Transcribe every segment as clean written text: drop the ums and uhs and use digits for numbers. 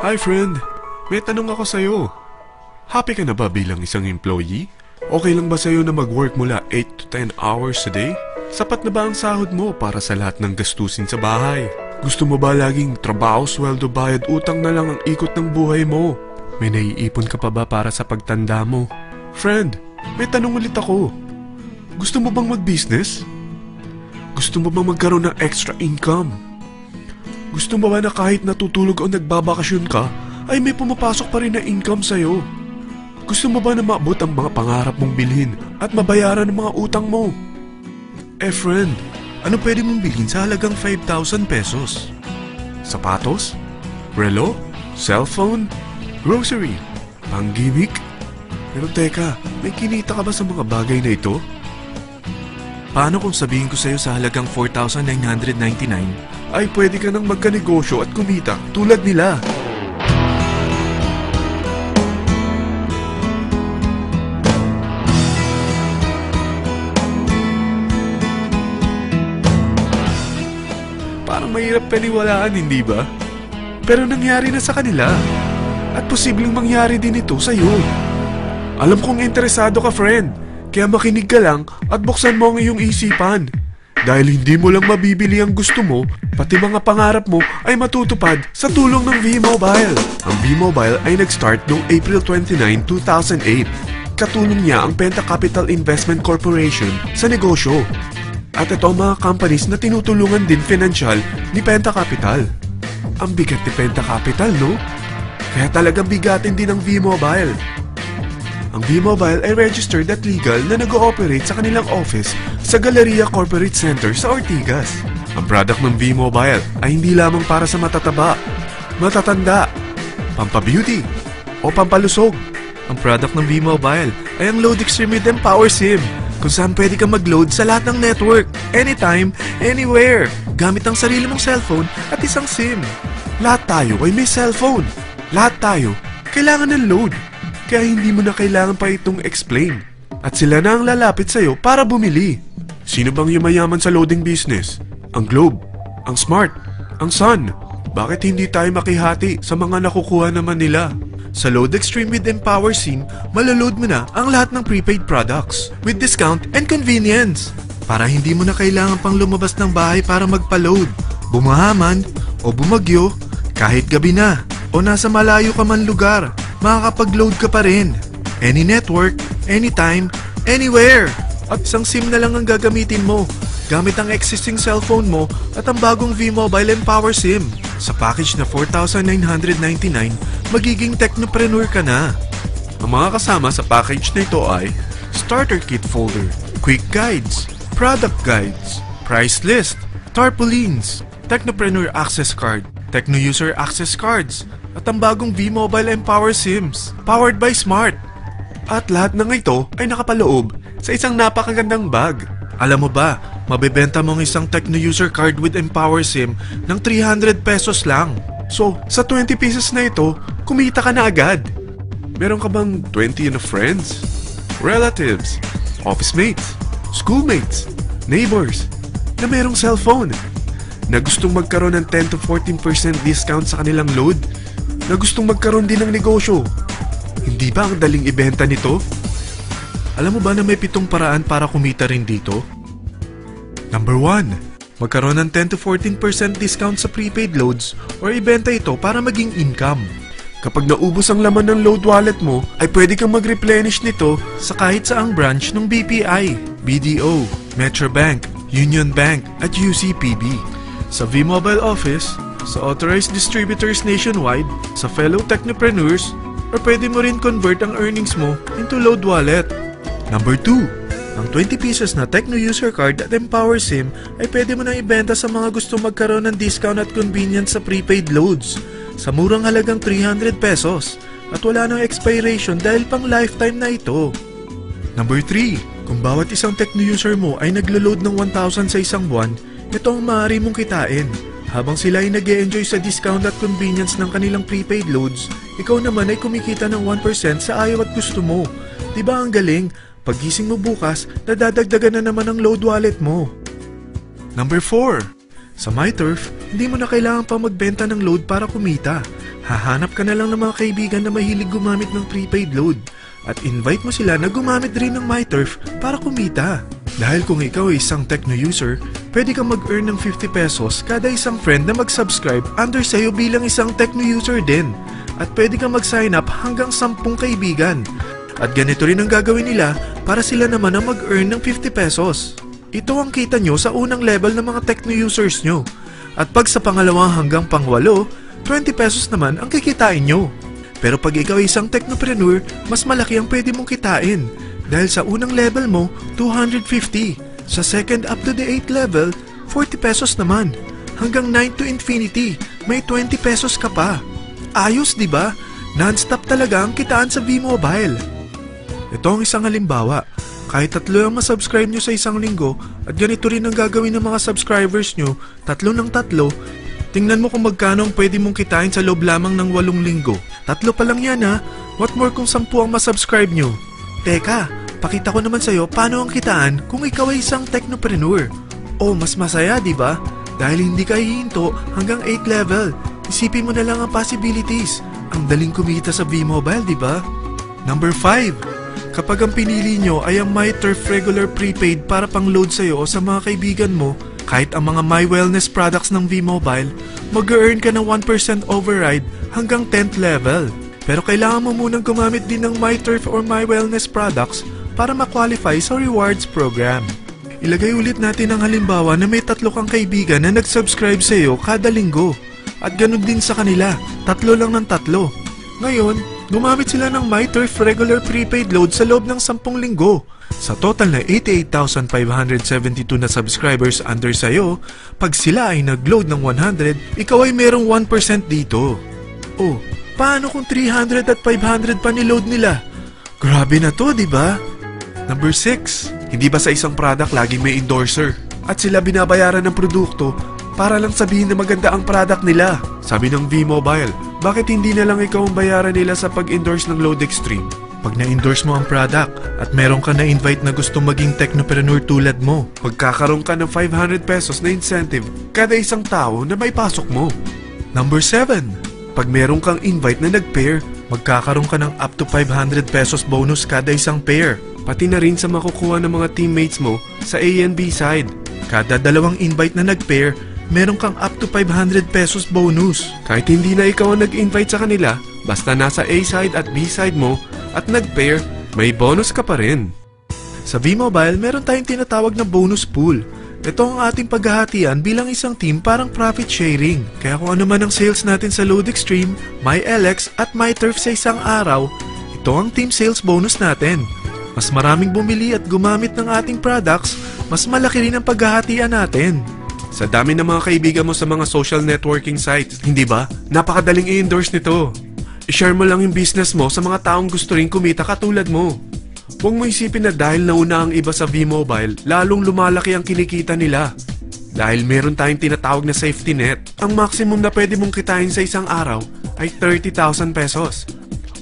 Hi friend, may tanong ako sa'yo. Happy ka na ba bilang isang employee? Okay lang ba sa'yo na mag-work mula 8 to 10 hours a day? Sapat na ba ang sahod mo para sa lahat ng gastusin sa bahay? Gusto mo ba laging trabaho, sweldo, bayad, utang na lang ang ikot ng buhay mo? May naiipon ka pa ba para sa pagtanda mo? Friend, may tanong ulit ako. Gusto mo bang mag-business? Gusto mo bang magkaroon ng extra income? Gusto mo ba na kahit natutulog o nagbabakasyon ka, ay may pumapasok pa rin na income sa'yo? Gusto mo ba na maabot ang mga pangarap mong bilhin at mabayaran ang mga utang mo? Friend, ano pwede mong bilhin sa halagang 5,000 pesos? Sapatos? Relo? Cellphone? Grocery? Pang-gimmick? Pero teka, may kinita ka ba sa mga bagay na ito? Paano kung sabihin ko sa'yo sa halagang 4,999? Ay pwede ka nang magkanegosyo at kumita tulad nila. Parang mahirap paniwalaan, hindi ba? Pero nangyari na sa kanila. At posibleng mangyari din ito sa'yo. Alam kong interesado ka, friend. Kaya makinig ka lang at buksan mo ang iyong isipan. Dahil hindi mo lang mabibili ang gusto mo, pati mga pangarap mo ay matutupad sa tulong ng V-Mobile. Ang V-Mobile ay nag-start noong April 29, 2008. Katulong niya ang Penta Capital Investment Corporation sa negosyo. At ito ang mga companies na tinutulungan din financial ni Penta Capital. Ang bigat ni Penta Capital, no? Kaya talagang bigatin din ang V-Mobile. Ang V-Mobile ay registered at legal na nag-ooperate sa kanilang office sa Galleria Corporate Center sa Ortigas. Ang product ng V-Mobile ay hindi lamang para sa matataba, matatanda, pampabeauty, o pampalusog. Ang product ng V-Mobile ay ang Load Extreme with Empower SIM, kung saan pwede kang mag-load sa lahat ng network, anytime, anywhere, gamit ang sarili mong cellphone at isang SIM. Lahat tayo ay may cellphone. Lahat tayo kailangan ng load. Kaya hindi mo na kailangan pa itong explain. At sila na ang lalapit sa'yo para bumili. Sino bang yumayaman sa loading business? Ang Globe, ang Smart, ang Sun. Bakit hindi tayo makihati sa mga nakukuha naman nila? Sa Load Extreme with Empower SIM, maloload mo na ang lahat ng prepaid products with discount and convenience. Para hindi mo na kailangan pang lumabas ng bahay para magpa-load. Bumahaman o bumagyo, kahit gabi na o nasa malayo ka man lugar, makakapag-load ka pa rin. Any network, anytime, anywhere. At isang SIM na lang ang gagamitin mo, gamit ang existing cellphone mo at ang bagong V-Mobile Empower SIM. Sa package na 4,999, magiging technopreneur ka na. Ang mga kasama sa package na ito ay Starter Kit Folder, Quick Guides, Product Guides, Price List, Tarpaulins, Technopreneur Access Card, Techno User Access Cards, at ang bagong V-Mobile Empower SIMs, powered by Smart. At lahat ng ito ay nakapaloob sa isang napakagandang bag. Alam mo ba, mabebenta mo ang isang Techno User Card with Empower SIM ng 300 pesos lang. So, sa 20 pesos na ito, kumita ka na agad. Meron ka bang 20 na friends, relatives, office mates, schoolmates, neighbors, na merong cellphone, na gustong magkaroon ng 10 to 14% discount sa kanilang load, na gustong magkaroon din ng negosyo? Hindi ba ang daling ibenta nito? Alam mo ba na may 7 paraan para kumita rin dito? Number 1. Magkaroon ng 10 to 14% discount sa prepaid loads or ibenta ito para maging income. Kapag naubos ang laman ng load wallet mo, ay pwede kang mag-replenish nito sa kahit saang branch ng BPI, BDO, Metrobank, Union Bank at UCPB. Sa V-Mobile Office, sa authorized distributors nationwide, sa fellow technopreneurs, or pwede mo rin convert ang earnings mo into load wallet. Number 2. Ang 20 pesos na Techno User Card at Empower SIM ay pwede mo na ibenta sa mga gusto magkaroon ng discount at convenience sa prepaid loads sa murang halagang 300 pesos at wala nang expiration dahil pang lifetime na ito. Number 3. Kung bawat isang Techno user mo ay naglo-load ng 1,000 sa isang buwan, ito ang maaari mong kitain. Habang sila ay nag-e-enjoy sa discount at convenience ng kanilang prepaid loads, ikaw naman ay kumikita ng 1% sa ayaw at gusto mo. Diba ang galing? Paggising mo bukas, nadadagdagan na naman ang load wallet mo. Number 4. Sa MyTurf, hindi mo na kailangan pa magbenta ng load para kumita. Hahanap ka na lang ng mga kaibigan na mahilig gumamit ng prepaid load at invite mo sila na gumamit rin ng MyTurf para kumita. Dahil kung ikaw ay isang Tecno user, pwede kang mag-earn ng 50 pesos kada isang friend na mag-subscribe under sa'yo bilang isang Tecno user din. At pwede kang mag-sign up hanggang 10 kaibigan. At ganito rin ang gagawin nila para sila naman ang mag-earn ng 50 pesos. Ito ang kita nyo sa unang level ng mga Tecno users nyo. At pag sa pangalawa hanggang pangwalo, 20 pesos naman ang kikitain nyo. Pero pag ikaw ay isang technopreneur, mas malaki ang pwede mong kitain. Dahil sa unang level mo, 250. Sa second up to the 8th level, 40 pesos naman. Hanggang 9 to infinity, may 20 pesos ka pa. Ayos, di ba? Non-stop talaga ang kitaan sa V-Mobile. Ito ang isang halimbawa. Kahit 3 ang masubscribe nyo sa isang linggo at ganito rin ang gagawin ng mga subscribers nyo, 3 ng 3, tingnan mo kung magkano ang pwede mong kitain sa loob lamang ng 8 linggo. 3 pa lang yan ha. What more kung 10 ang masubscribe nyo? Teka, pakita ko naman sa'yo paano ang kitaan kung ikaw ay isang technopreneur. Oh, mas masaya, di ba? Dahil hindi ka hihinto hanggang 8th level. Isipin mo na lang ang possibilities. Ang daling kumita sa V-Mobile, di ba? Number 5. Kapag ang pinili nyo ay ang MyTurf regular prepaid para pang-load sa'yo o sa mga kaibigan mo, kahit ang mga My Wellness products ng V-Mobile, mag-earn ka ng 1% override hanggang 10th level. Pero kailangan mo munang gumamit din ng MyTurf or My Wellness products para ma-qualify sa rewards program. Ilagay ulit natin ang halimbawa na may 3 kang kaibigan na nag-subscribe sa'yo kada linggo. At ganun din sa kanila, 3 lang ng 3. Ngayon, gumamit sila ng MyTurf regular prepaid load sa loob ng 10 linggo. Sa total na 88,572 na subscribers under sa'yo, pag sila ay nag-load ng 100, ikaw ay merong 1% dito. Oh, paano kung 300 at 500 pa niload nila? Grabe na to, di ba? Number 6. Hindi ba sa isang product laging may endorser? At sila binabayaran ng produkto para lang sabihin na maganda ang product nila. Sabi ng V-Mobile, bakit hindi na lang ikaw ang bayaran nila sa pag-endorse ng Load Extreme? Pag na-endorse mo ang product at meron ka na-invite na gustong maging technopreneur tulad mo, magkakaroon ka ng 500 pesos na incentive kada isang tao na may pasok mo. Number 7. Pag meron kang invite na nag-pair, magkakaroon ka ng up to 500 pesos bonus kada isang pair. Pati na rin sa makukuha ng mga teammates mo sa A and B side. Kada 2 invite na nag-pair, meron kang up to 500 pesos bonus. Kahit hindi na ikaw ang nag-invite sa kanila, basta nasa A side at B side mo at nag-pair, may bonus ka pa rin. Sa V-Mobile, meron tayong tinatawag na bonus pool. Ito ang ating paghahatian bilang isang team parang profit sharing. Kaya kung ano man ang sales natin sa Load Extreme, MyLX at MyTurf sa isang araw, ito ang team sales bonus natin. Mas maraming bumili at gumamit ng ating products, mas malaki rin ang paghahatian natin. Sa dami ng mga kaibigan mo sa mga social networking sites, hindi ba? Napakadaling i-endorse nito. I-share mo lang yung business mo sa mga taong gusto rin kumita katulad mo. Huwag mo isipin na dahil nauna ang iba sa V-Mobile, lalong lumalaki ang kinikita nila. Dahil meron tayong tinatawag na safety net, ang maximum na pwede mong kitain sa isang araw ay 30,000 pesos.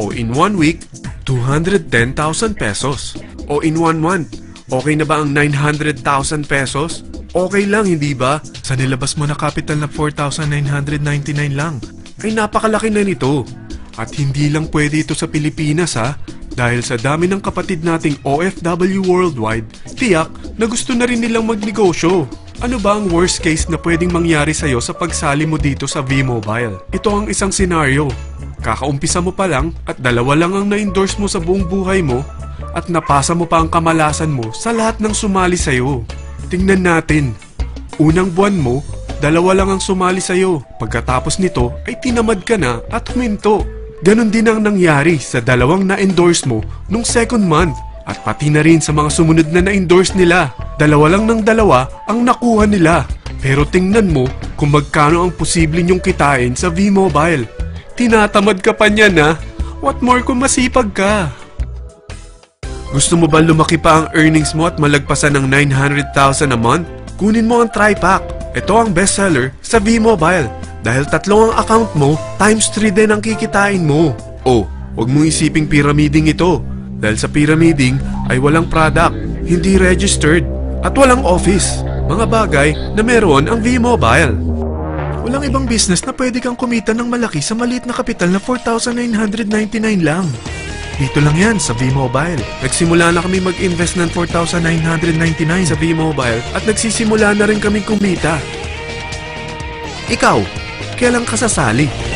O in 1 week, 210,000 pesos. O in 1 month, okay na ba ang 900,000 pesos? Okay lang, hindi ba? Sa nilabas mo na capital na 4,999 lang, ay napakalaki na nito. At hindi lang pwede ito sa Pilipinas ha, dahil sa dami ng kapatid nating OFW worldwide, tiyak na gusto na rin nilang magnegosyo. Ano ba ang worst case na pwedeng mangyari sa'yo sa pagsali mo dito sa V-Mobile? Ito ang isang senaryo. Kakaumpisa mo pa lang at 2 lang ang na-endorse mo sa buong buhay mo at napasa mo pa ang kamalasan mo sa lahat ng sumali sa'yo. Tingnan natin. Unang buwan mo, 2 lang ang sumali sa'yo. Pagkatapos nito ay tinamad ka na at huminto. Ganon din ang nangyari sa 2 na-endorse mo nung second month. At pati na rin sa mga sumunod na na-endorse nila. 2 lang ng 2 ang nakuha nila. Pero tingnan mo kung magkano ang posible nyong kitain sa V-Mobile. Tinatamad ka pa niyan ha? What more kung masipag ka? Gusto mo ba lumaki pa ang earnings mo at malagpasan ng 900,000 a month? Kunin mo ang TriPack. Ito ang bestseller sa V-Mobile. Dahil 3 ang account mo, times 3 din ang kikitain mo. Oh, huwag mong isiping pyramiding ito. Dahil sa pyramiding ay walang product, hindi registered, at walang office. Mga bagay na meron ang V-Mobile. Walang ibang business na pwede kang kumita ng malaki sa maliit na kapital na 4,999 lang. Dito lang yan sa V-Mobile. Nagsimula na kami mag-invest ng 4,999 sa V-Mobile at nagsisimula na rin kami kumita. Ikaw, kailan ka sasali?